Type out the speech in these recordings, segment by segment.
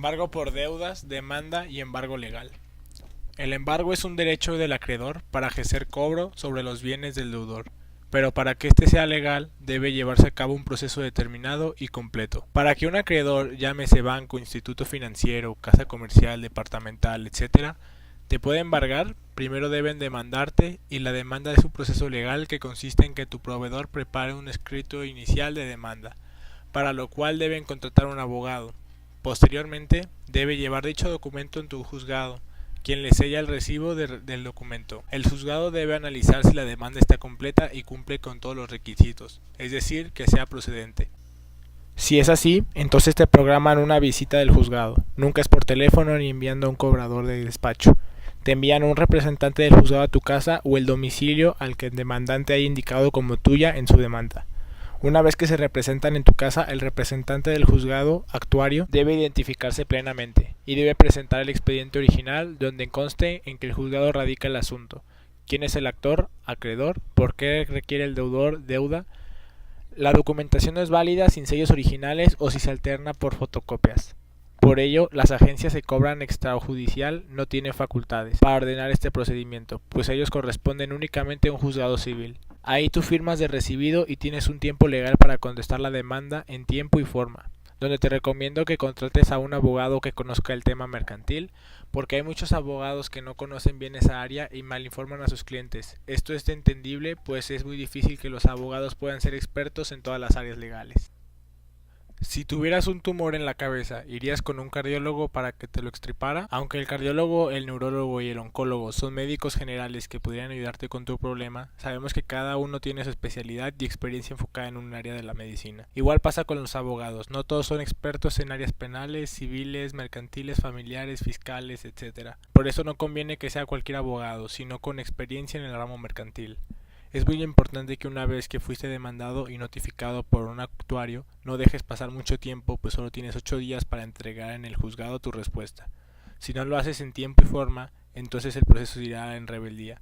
Embargo por deudas, demanda y embargo legal. El embargo es un derecho del acreedor para ejercer cobro sobre los bienes del deudor, pero para que éste sea legal debe llevarse a cabo un proceso determinado y completo. Para que un acreedor, llámese banco, instituto financiero, casa comercial, departamental, etc., te pueda embargar, primero deben demandarte, y la demanda es un proceso legal que consiste en que tu proveedor prepare un escrito inicial de demanda, para lo cual deben contratar un abogado. Posteriormente, debe llevar dicho documento en tu juzgado, quien le sella el recibo del documento. El juzgado debe analizar si la demanda está completa y cumple con todos los requisitos, es decir, que sea procedente. Si es así, entonces te programan una visita del juzgado. Nunca es por teléfono ni enviando a un cobrador de despacho. Te envían un representante del juzgado a tu casa o el domicilio al que el demandante haya indicado como tuya en su demanda. Una vez que se representan en tu casa, el representante del juzgado actuario debe identificarse plenamente y debe presentar el expediente original donde conste en que el juzgado radica el asunto, quién es el actor, acreedor, por qué requiere el deudor deuda. La documentación no es válida sin sellos originales o si se alterna por fotocopias. Por ello, las agencias que cobran extrajudicial no tienen facultades para ordenar este procedimiento, pues ellos corresponden únicamente a un juzgado civil. Ahí tú firmas de recibido y tienes un tiempo legal para contestar la demanda en tiempo y forma, donde te recomiendo que contrates a un abogado que conozca el tema mercantil, porque hay muchos abogados que no conocen bien esa área y malinforman a sus clientes. Esto es entendible, pues es muy difícil que los abogados puedan ser expertos en todas las áreas legales. Si tuvieras un tumor en la cabeza, ¿irías con un cardiólogo para que te lo extirpara? Aunque el cardiólogo, el neurólogo y el oncólogo son médicos generales que podrían ayudarte con tu problema, sabemos que cada uno tiene su especialidad y experiencia enfocada en un área de la medicina. Igual pasa con los abogados, no todos son expertos en áreas penales, civiles, mercantiles, familiares, fiscales, etc. Por eso no conviene que sea cualquier abogado, sino con experiencia en el ramo mercantil. Es muy importante que una vez que fuiste demandado y notificado por un actuario, no dejes pasar mucho tiempo, pues solo tienes 8 días para entregar en el juzgado tu respuesta. Si no lo haces en tiempo y forma, entonces el proceso irá en rebeldía,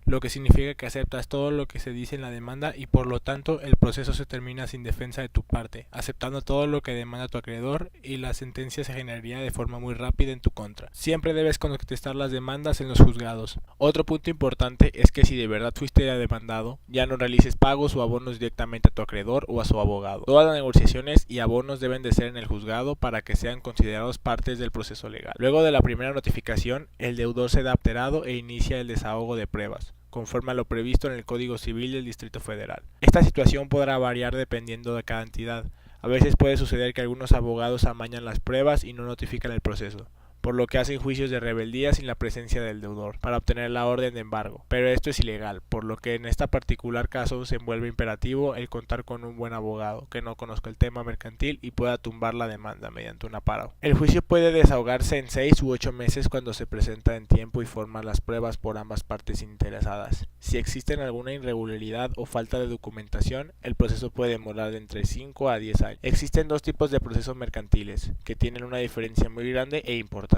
lo que significa que aceptas todo lo que se dice en la demanda y por lo tanto el proceso se termina sin defensa de tu parte, aceptando todo lo que demanda tu acreedor y la sentencia se generaría de forma muy rápida en tu contra. Siempre debes contestar las demandas en los juzgados. Otro punto importante es que si de verdad fuiste demandado, ya no realices pagos o abonos directamente a tu acreedor o a su abogado. Todas las negociaciones y abonos deben de ser en el juzgado para que sean considerados partes del proceso legal. Luego de la primera notificación, el deudor se da alterado e inicia el desahogo de pruebas, conforme a lo previsto en el Código Civil del Distrito Federal. Esta situación podrá variar dependiendo de cada entidad. A veces puede suceder que algunos abogados amañan las pruebas y no notifican el proceso, por lo que hacen juicios de rebeldía sin la presencia del deudor, para obtener la orden de embargo. Pero esto es ilegal, por lo que en este particular caso se vuelve imperativo el contar con un buen abogado, que no conozca el tema mercantil y pueda tumbar la demanda mediante un amparo. El juicio puede desahogarse en 6 u 8 meses cuando se presenta en tiempo y forma las pruebas por ambas partes interesadas. Si existe alguna irregularidad o falta de documentación, el proceso puede demorar de entre 5 a 10 años. Existen dos tipos de procesos mercantiles, que tienen una diferencia muy grande e importante.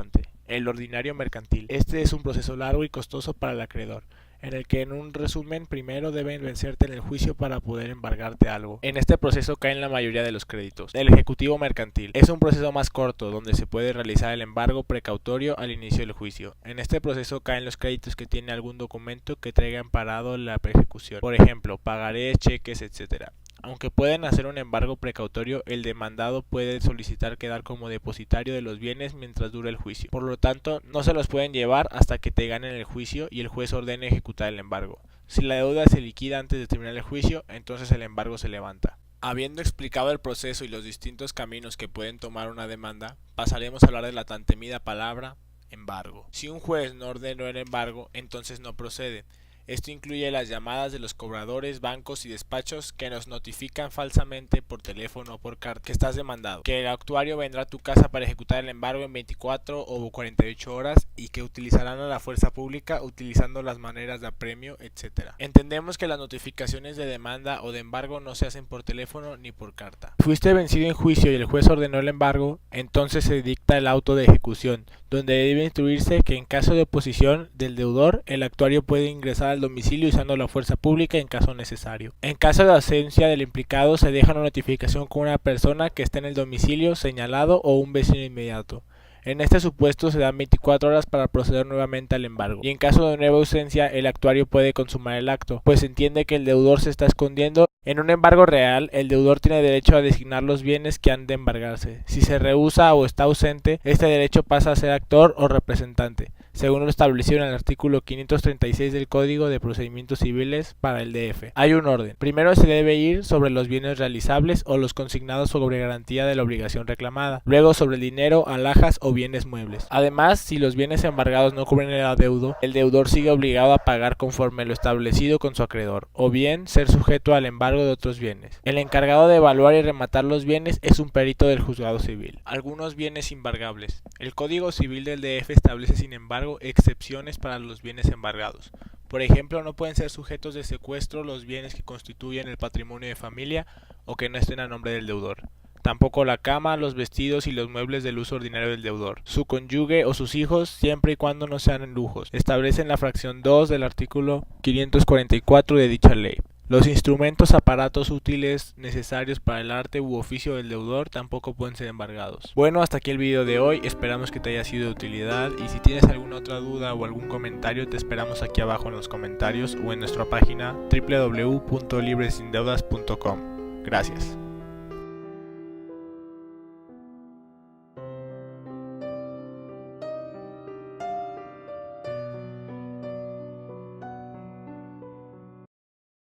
El ordinario mercantil. Este es un proceso largo y costoso para el acreedor, en el que en un resumen primero deben vencerte en el juicio para poder embargarte algo. En este proceso caen la mayoría de los créditos. El ejecutivo mercantil es un proceso más corto donde se puede realizar el embargo precautorio al inicio del juicio. En este proceso caen los créditos que tiene algún documento que traiga amparado la ejecución, por ejemplo, pagarés, cheques, etc. Aunque pueden hacer un embargo precautorio, el demandado puede solicitar quedar como depositario de los bienes mientras dure el juicio. Por lo tanto, no se los pueden llevar hasta que te ganen el juicio y el juez ordene ejecutar el embargo. Si la deuda se liquida antes de terminar el juicio, entonces el embargo se levanta. Habiendo explicado el proceso y los distintos caminos que pueden tomar una demanda, pasaremos a hablar de la tan temida palabra embargo. Si un juez no ordenó el embargo, entonces no procede. Esto incluye las llamadas de los cobradores, bancos y despachos que nos notifican falsamente por teléfono o por carta que estás demandado, que el actuario vendrá a tu casa para ejecutar el embargo en 24 o 48 horas y que utilizarán a la fuerza pública utilizando las maneras de apremio, etc. Entendemos que las notificaciones de demanda o de embargo no se hacen por teléfono ni por carta. Fuiste vencido en juicio y el juez ordenó el embargo, entonces se dicta el auto de ejecución, donde debe instruirse que en caso de oposición del deudor, el actuario puede ingresar al domicilio usando la fuerza pública en caso necesario. En caso de ausencia del implicado, se deja una notificación con una persona que esté en el domicilio señalado o un vecino inmediato. En este supuesto se dan 24 horas para proceder nuevamente al embargo, y en caso de nueva ausencia el actuario puede consumar el acto, pues entiende que el deudor se está escondiendo. En un embargo real, el deudor tiene derecho a designar los bienes que han de embargarse. Si se rehúsa o está ausente, este derecho pasa a ser actor o representante, según lo establecido en el artículo 536 del Código de Procedimientos Civiles para el DF. Hay un orden. Primero se debe ir sobre los bienes realizables o los consignados sobre garantía de la obligación reclamada, luego sobre el dinero, alhajas o bienes muebles. Además, si los bienes embargados no cubren el adeudo, el deudor sigue obligado a pagar conforme lo establecido con su acreedor, o bien ser sujeto al embargo de otros bienes. El encargado de evaluar y rematar los bienes es un perito del juzgado civil. Algunos bienes embargables. El Código Civil del DF establece, sin embargo, excepciones para los bienes embargados. Por ejemplo, no pueden ser sujetos de secuestro los bienes que constituyen el patrimonio de familia o que no estén a nombre del deudor. Tampoco la cama, los vestidos y los muebles del uso ordinario del deudor, su cónyuge o sus hijos, siempre y cuando no sean lujos. Establece en la fracción 2 del artículo 544 de dicha ley. Los instrumentos, aparatos útiles necesarios para el arte u oficio del deudor tampoco pueden ser embargados. Bueno, hasta aquí el video de hoy, esperamos que te haya sido de utilidad y si tienes alguna otra duda o algún comentario te esperamos aquí abajo en los comentarios o en nuestra página www.libresindeudas.com. Gracias.